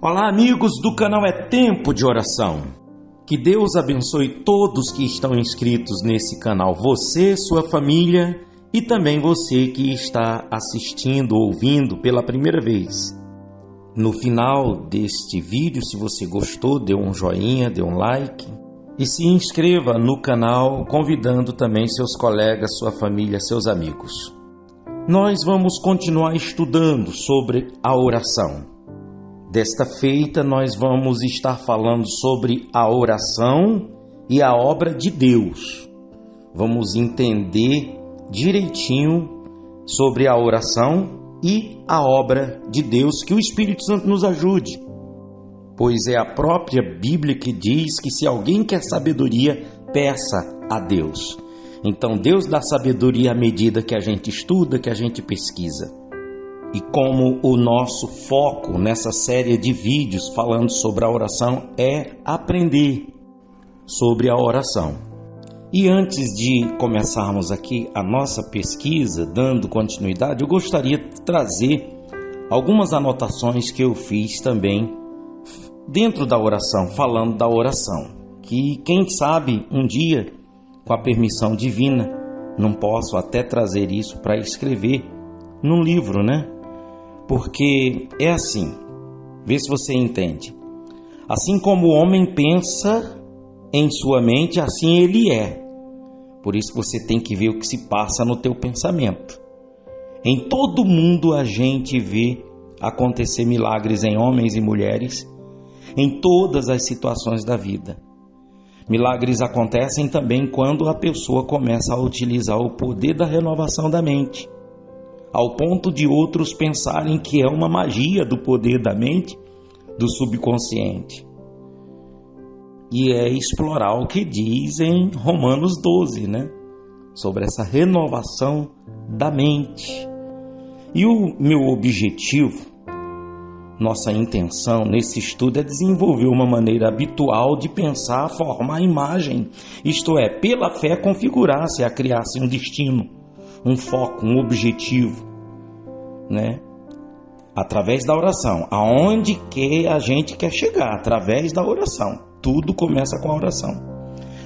Olá, amigos do canal É Tempo de Oração. Que Deus abençoe todos que estão inscritos nesse canal, você, sua família e também você que está assistindo, ouvindo pela primeira vez. No final deste vídeo, se você gostou, dê um joinha, dê um like e se inscreva no canal, convidando também seus colegas, sua família, seus amigos. Nós vamos continuar estudando sobre a oração. Desta feita, nós vamos estar falando sobre a oração e a obra de Deus. Vamos entender direitinho sobre a oração e a obra de Deus, que o Espírito Santo nos ajude. Pois é a própria Bíblia que diz que se alguém quer sabedoria, peça a Deus. Então Deus dá sabedoria à medida que a gente estuda, que a gente pesquisa. E como o nosso foco nessa série de vídeos falando sobre a oração é aprender sobre a oração. E antes de começarmos aqui a nossa pesquisa, dando continuidade, eu gostaria de trazer algumas anotações que eu fiz também dentro da oração, falando da oração. Que quem sabe um dia, com a permissão divina, não posso até trazer isso para escrever num livro, né? Porque é assim, vê se você entende. Assim como o homem pensa em sua mente, assim ele é. Por isso você tem que ver o que se passa no teu pensamento. Em todo mundo a gente vê acontecer milagres em homens e mulheres, em todas as situações da vida. Milagres acontecem também quando a pessoa começa a utilizar o poder da renovação da mente, ao ponto de outros pensarem que é uma magia do poder da mente, do subconsciente. E é explorar o que diz em Romanos 12, né? Sobre essa renovação da mente. E o meu objetivo, nossa intenção nesse estudo é desenvolver uma maneira habitual de pensar, formar a imagem, isto é, pela fé configurar-se, a criar-se um destino, um foco, um objetivo, né? Através da oração, aonde que a gente quer chegar, através da oração. Tudo começa com a oração.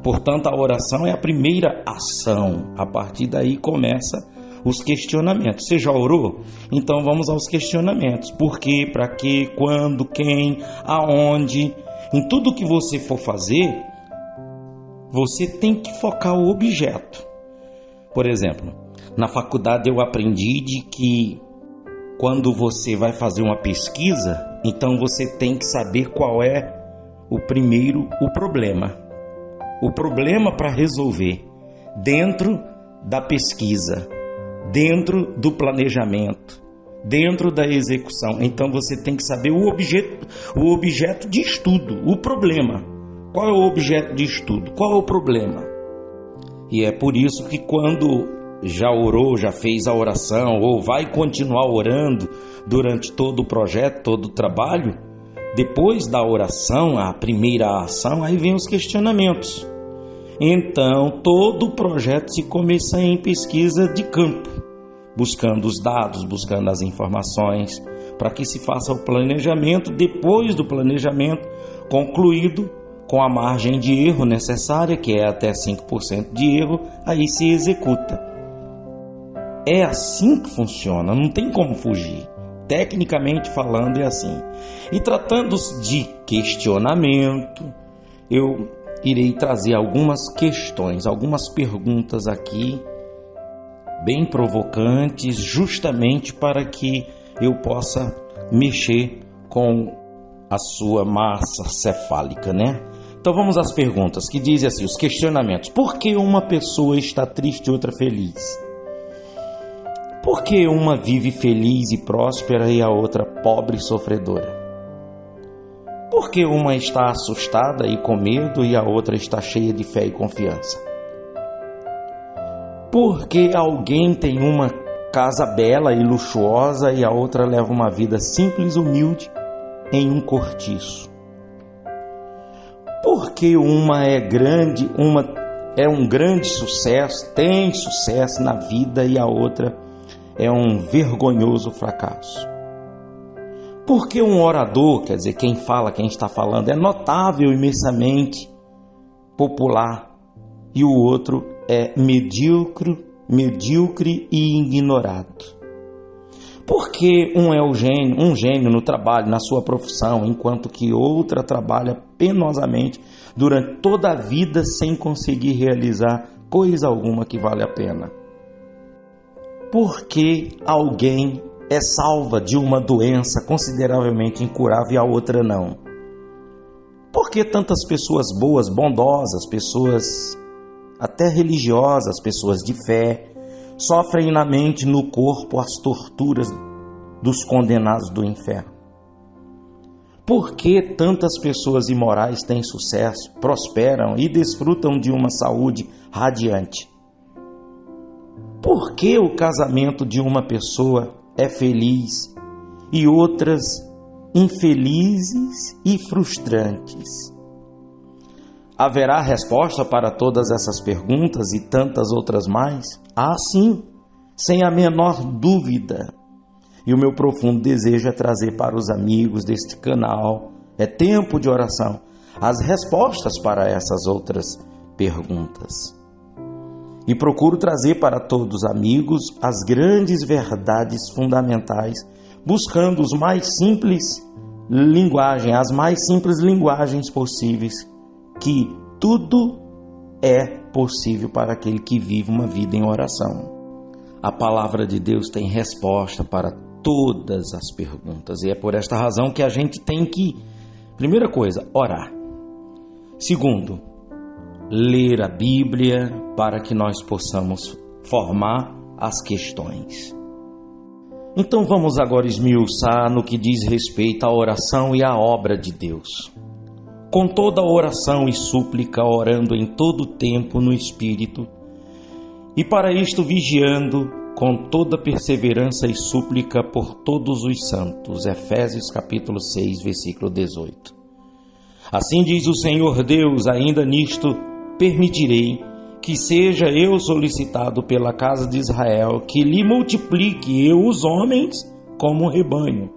Portanto, a oração é a primeira ação. A partir daí começa os questionamentos. Você já orou? Então vamos aos questionamentos. Por quê? Para quê? Quando? Quem? Aonde? Em tudo que você for fazer, você tem que focar o objeto. Por exemplo, na faculdade eu aprendi de que quando você vai fazer uma pesquisa, então você tem que saber qual é o problema. O problema para resolver dentro da pesquisa, dentro do planejamento, dentro da execução. Então você tem que saber o objeto de estudo, o problema. Qual é o objeto de estudo? Qual é o problema? E é por isso que quando já orou, já fez a oração ou vai continuar orando durante todo o projeto, todo o trabalho, depois da oração, a primeira ação, aí vem os questionamentos. Então, todo o projeto se começa em pesquisa de campo, buscando os dados, buscando as informações, para que se faça o planejamento. Depois do planejamento concluído, com a margem de erro necessária, que é até 5% de erro, aí se executa. É assim que funciona, não tem como fugir. Tecnicamente falando é assim. E tratando-se de questionamento, eu irei trazer algumas questões, algumas perguntas aqui, bem provocantes, justamente para que eu possa mexer com a sua massa cefálica, né? Então vamos às perguntas, que dizem assim, os questionamentos. Por que uma pessoa está triste e outra feliz? Por que uma vive feliz e próspera e a outra pobre e sofredora? Por que uma está assustada e com medo e a outra está cheia de fé e confiança? Por que alguém tem uma casa bela e luxuosa e a outra leva uma vida simples e humilde em um cortiço? Por que uma é grande, uma é um grande sucesso, tem sucesso na vida e a outra é um vergonhoso fracasso? Porque um orador, quer dizer, quem fala, quem está falando, é notável, imensamente popular, e o outro é medíocre e ignorado. Porque um é um gênio no trabalho, na sua profissão, enquanto que outra trabalha penosamente durante toda a vida sem conseguir realizar coisa alguma que vale a pena. Porque alguém é salva de uma doença consideravelmente incurável e a outra não? Por que tantas pessoas boas, bondosas, pessoas até religiosas, pessoas de fé, sofrem na mente e no corpo as torturas dos condenados do inferno? Por que tantas pessoas imorais têm sucesso, prosperam e desfrutam de uma saúde radiante? Por que o casamento de uma pessoa é feliz e outras infelizes e frustrantes? Haverá resposta para todas essas perguntas e tantas outras mais? Ah, sim, sem a menor dúvida. E o meu profundo desejo é trazer para os amigos deste canal, é tempo de oração, as respostas para essas outras perguntas. E procuro trazer para todos os amigos as grandes verdades fundamentais, buscando as mais simples linguagens possíveis, que tudo é possível para aquele que vive uma vida em oração. A palavra de Deus tem resposta para todas as perguntas, e é por esta razão que a gente tem que, primeira coisa, orar. Segundo, ler a Bíblia para que nós possamos formar as questões. Então vamos agora esmiuçar no que diz respeito à oração e à obra de Deus. Com toda oração e súplica, orando em todo tempo no Espírito, e para isto vigiando com toda perseverança e súplica por todos os santos. Efésios capítulo 6, versículo 18. Assim diz o Senhor Deus: ainda nisto permitirei que seja eu solicitado pela casa de Israel, que lhe multiplique eu os homens como um rebanho.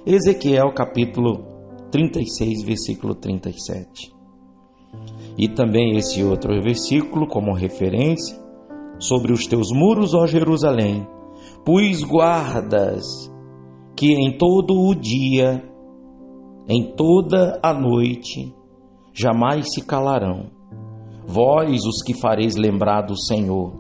Ezequiel capítulo 36, versículo 37. E também esse outro versículo como referência: sobre os teus muros, ó Jerusalém, pus guardas que em todo o dia, em toda a noite, jamais se calarão. Vós, os que fareis lembrar do Senhor,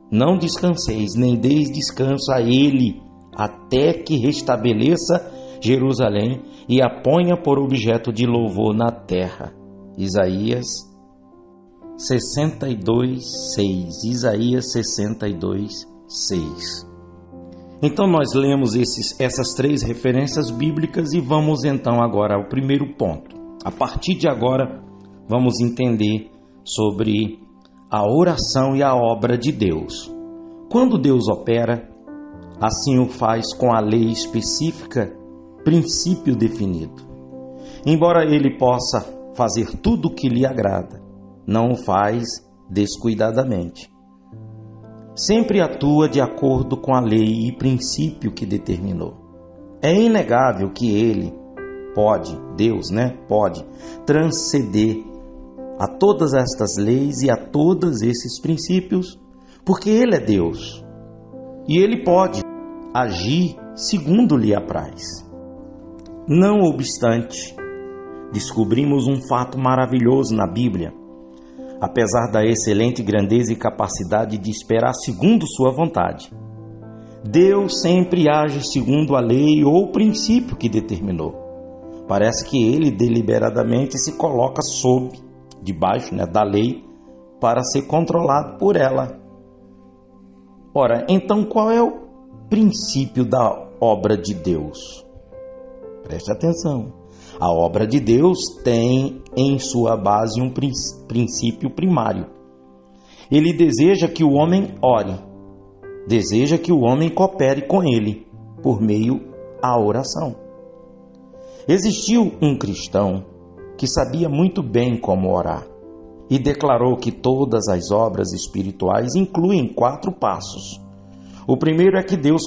não descanseis, nem deis descanso a Ele, até que restabeleça Jerusalém e a ponha por objeto de louvor na terra. Isaías 62:6. Isaías 62:6. Então nós lemos essas três referências bíblicas e vamos então agora ao primeiro ponto. A partir de agora vamos entender sobre a oração e a obra de Deus. Quando Deus opera, assim o faz com a lei específica, princípio definido. Embora ele possa fazer tudo o que lhe agrada, não o faz descuidadamente. Sempre atua de acordo com a lei e princípio que determinou. É inegável que ele Deus pode transcender a todas estas leis e a todos esses princípios, porque ele é Deus. E ele pode agir segundo lhe apraz. Não obstante, descobrimos um fato maravilhoso na Bíblia. Apesar da excelente grandeza e capacidade de esperar segundo sua vontade, Deus sempre age segundo a lei ou o princípio que determinou. Parece que ele deliberadamente se coloca debaixo da lei para ser controlado por ela. Ora, então qual é o princípio da obra de Deus? Preste atenção. A obra de Deus tem em sua base um princípio primário. Ele deseja que o homem ore, deseja que o homem coopere com ele por meio da oração. Existiu um cristão que sabia muito bem como orar e declarou que todas as obras espirituais incluem 4 passos. O primeiro é que Deus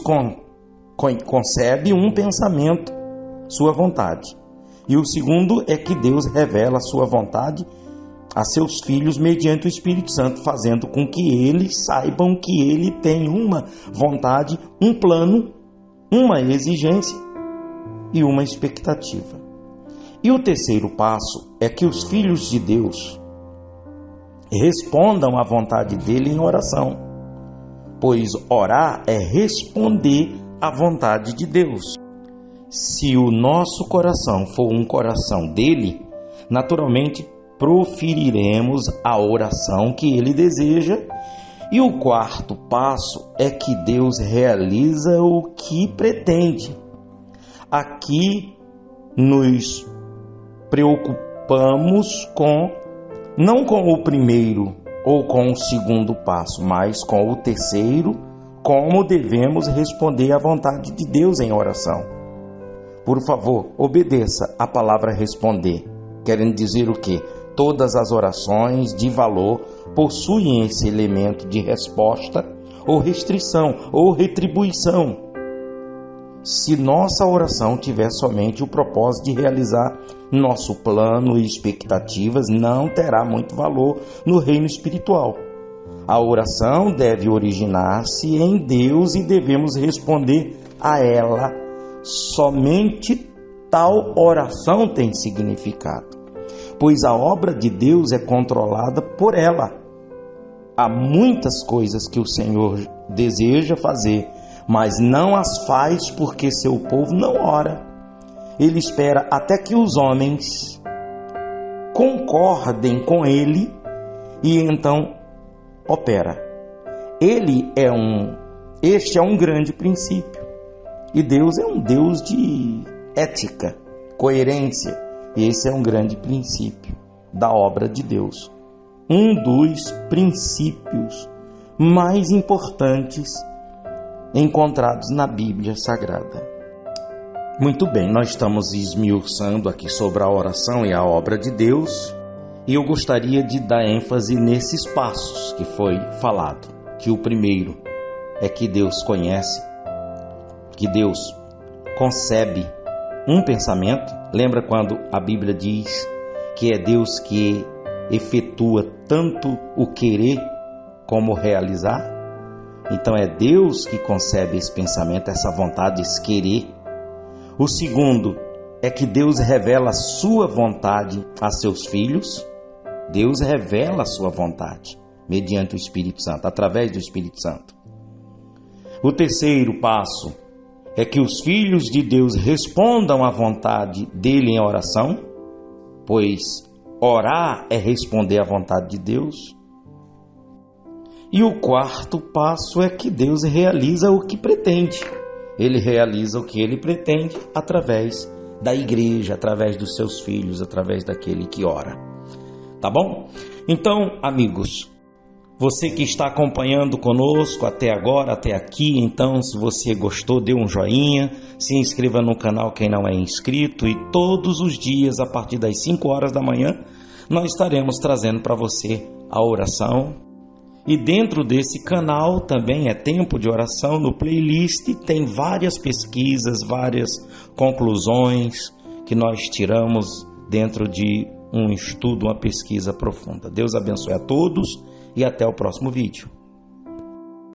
concebe um pensamento sua vontade. E o segundo é que Deus revela a sua vontade a seus filhos mediante o Espírito Santo, fazendo com que eles saibam que ele tem uma vontade, um plano, uma exigência e uma expectativa. E o terceiro passo é que os filhos de Deus respondam à vontade dele em oração, pois orar é responder à vontade de Deus. Se o nosso coração for um coração dele, naturalmente proferiremos a oração que ele deseja. E o quarto passo é que Deus realiza o que pretende. Aqui nos preocupamos não com o primeiro ou com o segundo passo, mas com o terceiro, como devemos responder à vontade de Deus em oração. Por favor, obedeça a palavra responder, querendo dizer o quê? Todas as orações de valor possuem esse elemento de resposta ou restrição ou retribuição. Se nossa oração tiver somente o propósito de realizar nosso plano e expectativas, não terá muito valor no reino espiritual. A oração deve originar-se em Deus e devemos responder a ela. Somente tal oração tem significado, pois a obra de Deus é controlada por ela. Há muitas coisas que o Senhor deseja fazer, mas não as faz porque seu povo não ora. Ele espera até que os homens concordem com ele e então opera. Este é um grande princípio. E Deus é um Deus de ética, coerência. E esse é um grande princípio da obra de Deus. Um dos princípios mais importantes encontrados na Bíblia Sagrada. Muito bem, nós estamos esmiuçando aqui sobre a oração e a obra de Deus. E eu gostaria de dar ênfase nesses passos que foi falado. Que o primeiro é que Deus conhece, que Deus concebe um pensamento. Lembra quando a Bíblia diz que é Deus que efetua tanto o querer como o realizar? Então é Deus que concebe esse pensamento, essa vontade, esse querer. O segundo é que Deus revela a sua vontade a seus filhos. Deus revela a sua vontade mediante o Espírito Santo, através do Espírito Santo. O terceiro passo é que os filhos de Deus respondam à vontade dele em oração, pois orar é responder à vontade de Deus. E o quarto passo é que Deus realiza o que pretende. Ele realiza o que ele pretende através da igreja, através dos seus filhos, através daquele que ora. Tá bom? Então, amigos, você que está acompanhando conosco até agora, até aqui, então, se você gostou, dê um joinha, se inscreva no canal quem não é inscrito, e todos os dias, a partir das 5 horas da manhã, nós estaremos trazendo para você a oração. E dentro desse canal também é Tempo de Oração, no playlist tem várias pesquisas, várias conclusões que nós tiramos dentro de um estudo, uma pesquisa profunda. Deus abençoe a todos e até o próximo vídeo.